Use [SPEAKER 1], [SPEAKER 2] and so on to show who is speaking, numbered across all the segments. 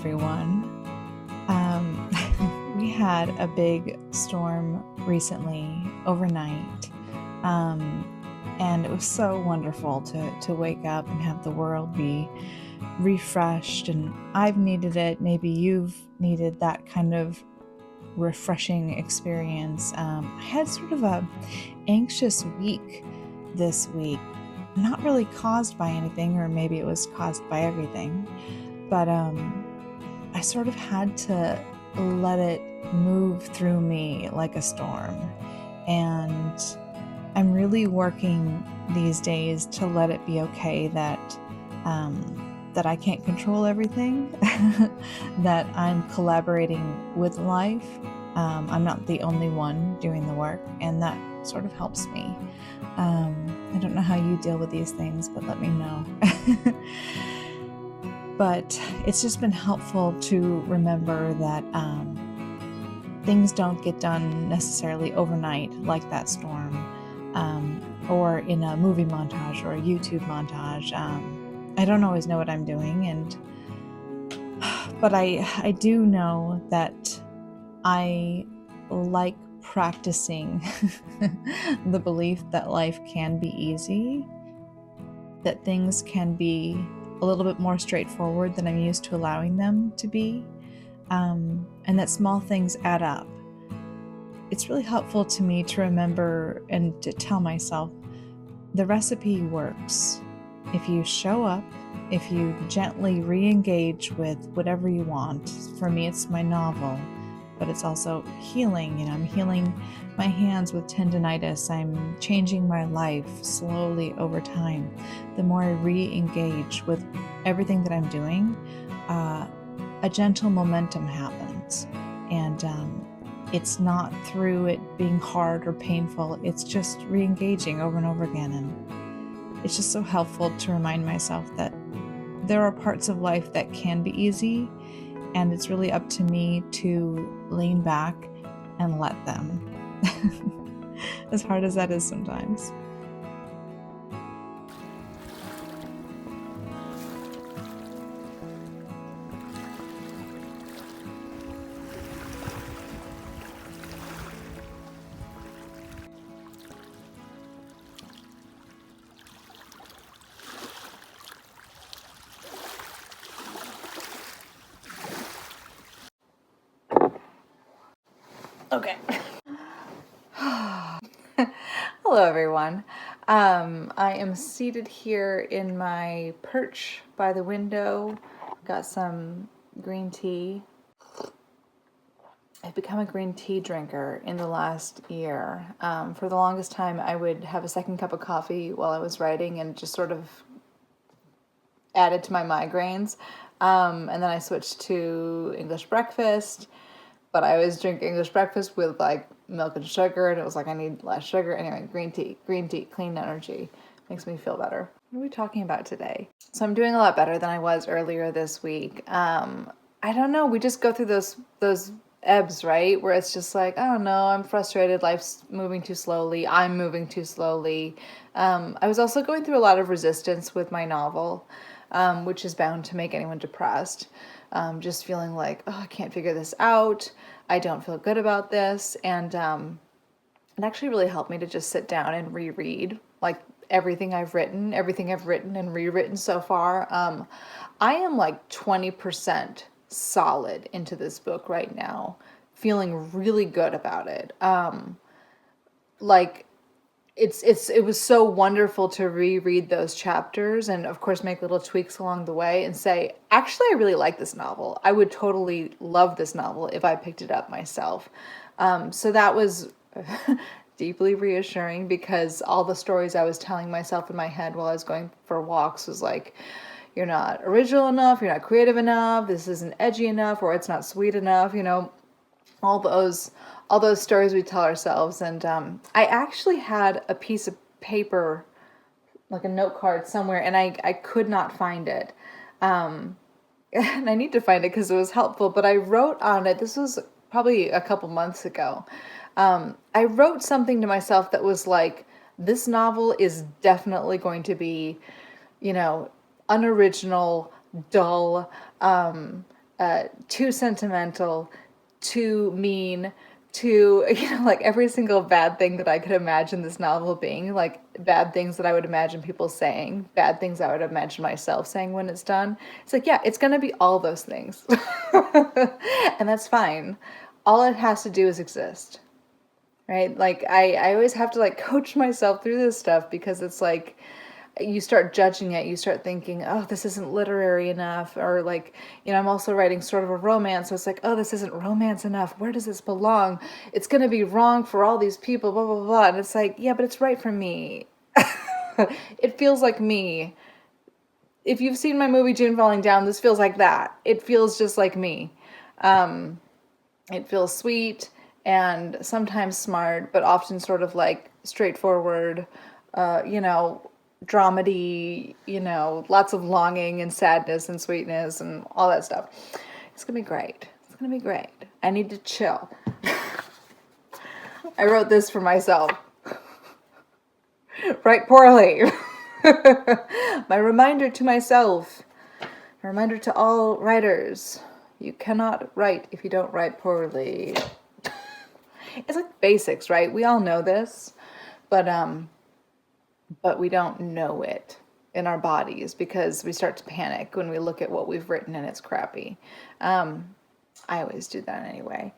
[SPEAKER 1] everyone. We had a big storm recently, overnight, and it was so wonderful to wake up and have the world be refreshed, and I've needed it. Maybe you've needed that kind of refreshing experience. I had sort of a anxious week this week, not really caused by anything, or maybe it was caused by everything, but I sort of had to let it move through me like a storm. And I'm really working these days to let it be okay that I can't control everything, that I'm collaborating with life. I'm not the only one doing the work, and that sort of helps me. I don't know how you deal with these things, but let me know. But it's just been helpful to remember that things don't get done necessarily overnight like that storm, or in a movie montage or a YouTube montage. I don't always know what I'm doing, but I do know that I like practicing the belief that life can be easy, that things can be a little bit more straightforward than I'm used to allowing them to be, and that small things add up. It's really helpful to me to remember and to tell myself the recipe works. If you show up, if you gently re-engage with whatever you want. For me, it's my novel, but it's also healing. I'm healing my hands with tendinitis. I'm changing my life slowly over time. The more I re-engage with everything that I'm doing, a gentle momentum happens. And it's not through it being hard or painful. It's just re-engaging over and over again. And it's just so helpful to remind myself that there are parts of life that can be easy, and it's really up to me to lean back and let them. As hard as that is sometimes. Okay. Hello, everyone. I am seated here in my perch by the window. Got some green tea. I've become a green tea drinker in the last year. For the longest time, I would have a second cup of coffee while I was writing, and just sort of added to my migraines. And then I switched to English breakfast. But I always drink English breakfast with like milk and sugar, and it was like I need less sugar. Anyway, green tea, clean energy, makes me feel better. What are we talking about today? So I'm doing a lot better than I was earlier this week. I don't know. We just go through those ebbs, right? Where it's just like, I don't know, I'm frustrated. Life's moving too slowly. I'm moving too slowly. I was also going through a lot of resistance with my novel, which is bound to make anyone depressed. Just feeling like, oh, I can't figure this out. I don't feel good about this. And it actually really helped me to just sit down and reread like everything I've written and rewritten so far. I am like 20% solid into this book right now, feeling really good about it. It was so wonderful to reread those chapters and, of course, make little tweaks along the way and say, actually, I really like this novel. I would totally love this novel if I picked it up myself. So that was deeply reassuring, because all the stories I was telling myself in my head while I was going for walks was like, you're not original enough, you're not creative enough, this isn't edgy enough, or it's not sweet enough, all those stories we tell ourselves. And I actually had a piece of paper, like a note card somewhere, and I could not find it. And I need to find it because it was helpful, but I wrote on it, this was probably a couple months ago, I wrote something to myself that was like, this novel is definitely going to be, unoriginal, dull, too sentimental, too mean, too, like every single bad thing that I could imagine this novel being, like bad things that I would imagine people saying, bad things I would imagine myself saying when it's done. It's like, yeah, it's going to be all those things. And that's fine. All it has to do is exist. Right? Like I always have to like coach myself through this stuff because it's like you start judging it, you start thinking, oh, this isn't literary enough, or like, I'm also writing sort of a romance, so it's like, oh, this isn't romance enough, where does this belong? It's going to be wrong for all these people, blah, blah, blah, and it's like, yeah, but it's right for me. It feels like me. If you've seen my movie June Falling Down, this feels like that. It feels just like me. It feels sweet and sometimes smart, but often sort of like straightforward, dramedy, lots of longing and sadness and sweetness and all that stuff. It's gonna be great. It's gonna be great. I need to chill. I wrote this for myself. Write poorly. My reminder to myself. A reminder to all writers. You cannot write if you don't write poorly. It's like basics, right? We all know this, but we don't know it in our bodies because we start to panic when we look at what we've written and it's crappy. I always do that anyway.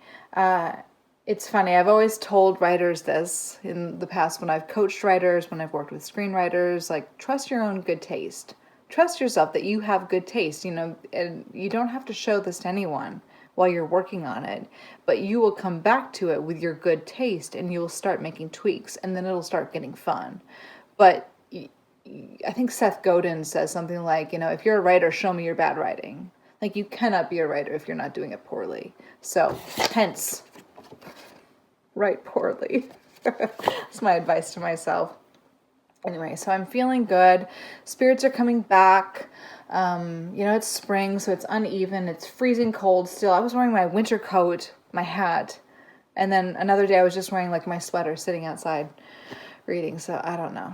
[SPEAKER 1] It's funny. I've always told writers this in the past when I've coached writers, when I've worked with screenwriters, like trust your own good taste. Trust yourself that you have good taste, and you don't have to show this to anyone while you're working on it, but you will come back to it with your good taste and you'll start making tweaks and then it'll start getting fun. But I think Seth Godin says something like, if you're a writer, show me your bad writing. Like you cannot be a writer if you're not doing it poorly. So hence, write poorly. That's my advice to myself. Anyway, so I'm feeling good. Spirits are coming back. It's spring, so it's uneven. It's freezing cold still. I was wearing my winter coat, my hat, and then another day I was just wearing like my sweater sitting outside reading. So I don't know.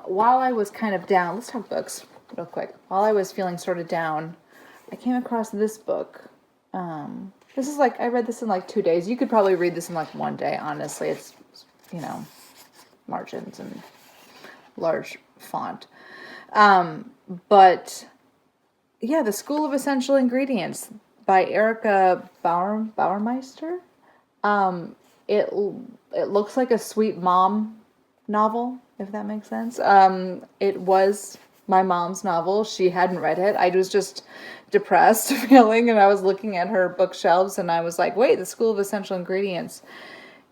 [SPEAKER 1] While I was kind of down, let's talk books real quick. While I was feeling sort of down, I came across this book. This is like, I read this in like 2 days. You could probably read this in like 1 day, honestly. It's, margins and large font. But yeah, The School of Essential Ingredients by Erica Bauermeister. It looks like a sweet mom novel, if that makes sense. It was my mom's novel. She hadn't read it. I was just depressed feeling, and I was looking at her bookshelves, and I was like, wait, The School of Essential Ingredients.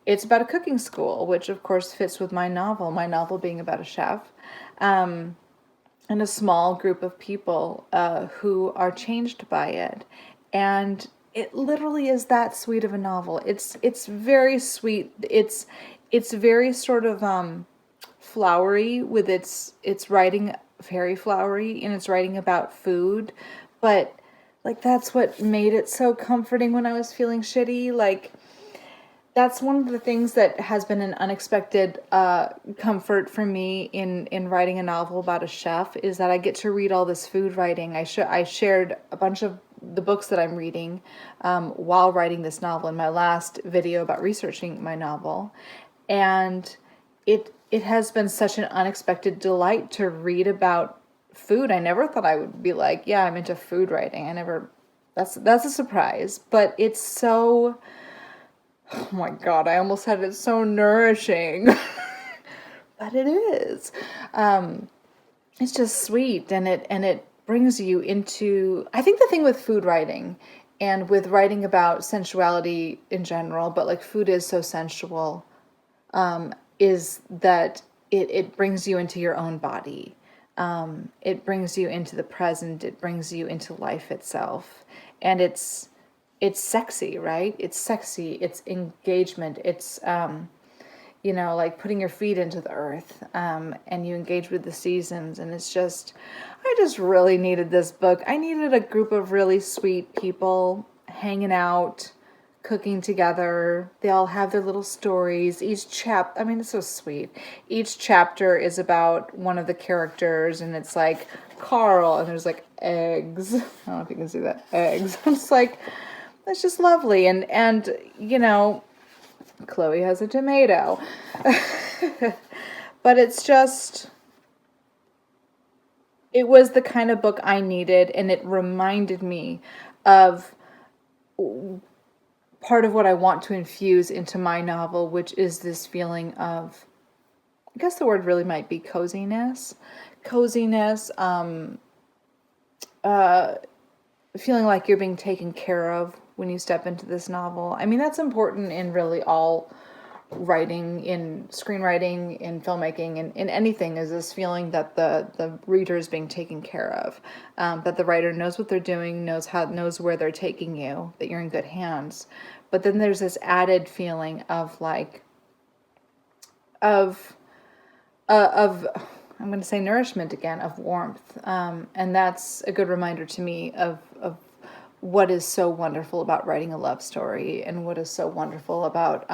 [SPEAKER 1] It's about a cooking school, which of course fits with my novel being about a chef, and a small group of people who are changed by it. And it literally is that sweet of a novel. It's very sweet. It's very sort of flowery with its writing, very flowery, and it's writing about food. But like that's what made it so comforting when I was feeling shitty. Like that's one of the things that has been an unexpected comfort for me in writing a novel about a chef is that I get to read all this food writing. I shared a bunch of the books that I'm reading while writing this novel in my last video about researching my novel. And it has been such an unexpected delight to read about food. I never thought I would be like, yeah, I'm into food writing. That's a surprise, but it's so... Oh my God, I almost said it's so nourishing. But it is. It's just sweet, and it brings you into, I think the thing with food writing and with writing about sensuality in general, but like food is so sensual, is that it brings you into your own body. It brings you into the present. It brings you into life itself. And it's sexy, right? It's sexy. It's engagement. It's, like putting your feet into the earth, and you engage with the seasons. And it's just, I just really needed this book. I needed a group of really sweet people hanging out, cooking together. They all have their little stories. It's so sweet. Each chapter is about one of the characters, and it's like Carl, and there's like eggs. I don't know if you can see that, eggs. I'm just like, that's just lovely. And you know, Chloe has a tomato. But it's just, it was the kind of book I needed, and it reminded me of part of what I want to infuse into my novel, which is this feeling of, I guess the word really might be coziness. Coziness, feeling like you're being taken care of when you step into this novel. I mean, that's important in really all writing, in screenwriting, in filmmaking, in anything, is this feeling that the reader is being taken care of, that the writer knows what they're doing, knows where they're taking you, that you're in good hands. But then there's this added feeling of like, of I'm going to say nourishment again, of warmth. And that's a good reminder to me of what is so wonderful about writing a love story, and what is so wonderful about,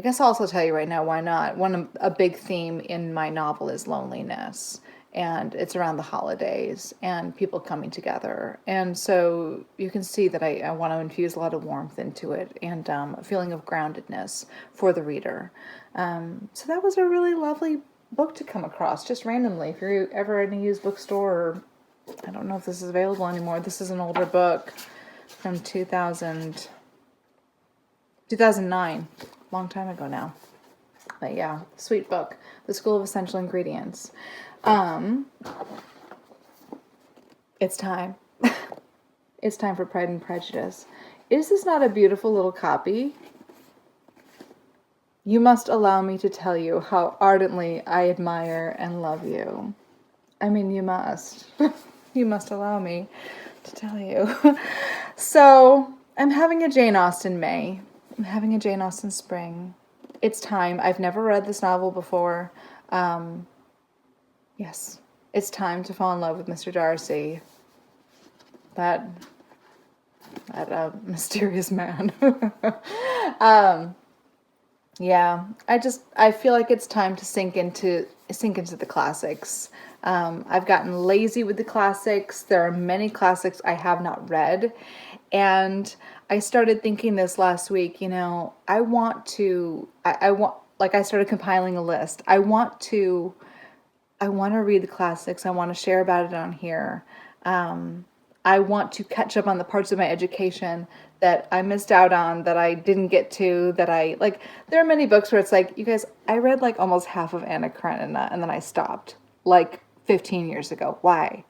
[SPEAKER 1] I guess I'll also tell you right now, why not? A big theme in my novel is loneliness, and it's around the holidays and people coming together. And so you can see that I want to infuse a lot of warmth into it, and a feeling of groundedness for the reader. So that was a really lovely book to come across just randomly. If you're ever in a used bookstore, or I don't know if this is available anymore. This is an older book from 2009. Long time ago now. But yeah, sweet book. The School of Essential Ingredients. It's time. It's time for Pride and Prejudice. Is this not a beautiful little copy? You must allow me to tell you how ardently I admire and love you. I mean, you must. You must allow me to tell you. So, I'm having a Jane Austen May. I'm having a Jane Austen spring. It's time. I've never read this novel before. Yes, it's time to fall in love with Mr. Darcy. That mysterious man. Yeah, I feel like it's time to sink into the classics. I've gotten lazy with the classics. There are many classics I have not read, and I started thinking this last week. You know, I started compiling a list. I want to read the classics. I want to share about it on here. I want to catch up on the parts of my education that I missed out on, that I didn't get to, there are many books where it's like, you guys, I read like almost half of Anna Karenina and then I stopped like 15 years ago. Why?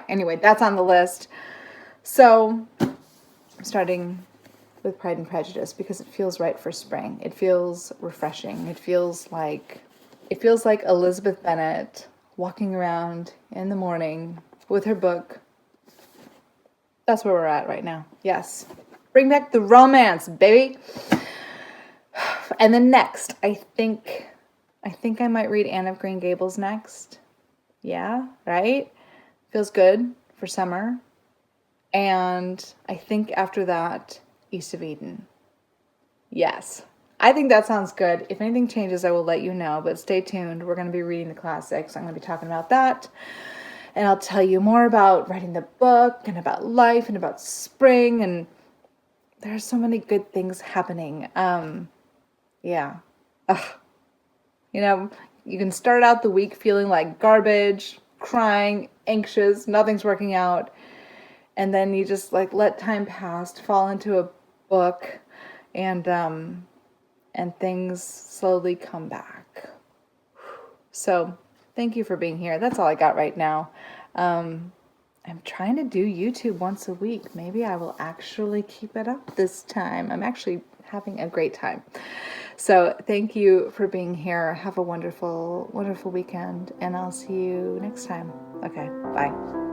[SPEAKER 1] Anyway, that's on the list. So I'm starting with Pride and Prejudice because it feels right for spring. It feels refreshing. It feels like Elizabeth Bennet walking around in the morning with her book. That's where we're at right now. Yes. Bring back the romance, baby. And then next, I think I might read Anne of Green Gables next. Yeah, right? Feels good for summer. And I think after that, East of Eden. Yes. I think that sounds good. If anything changes, I will let you know. But stay tuned. We're going to be reading the classics. I'm going to be talking about that. And I'll tell you more about writing the book and about life and about spring. And there are so many good things happening. Yeah. Ugh. You know, you can start out the week feeling like garbage, crying, anxious, nothing's working out. And then you just like let time pass, fall into a book, and things slowly come back. So thank you for being here. That's all I got right now. I'm trying to do YouTube once a week. Maybe I will actually keep it up this time. I'm actually having a great time. So thank you for being here. Have a wonderful, wonderful weekend, and I'll see you next time. Okay, bye.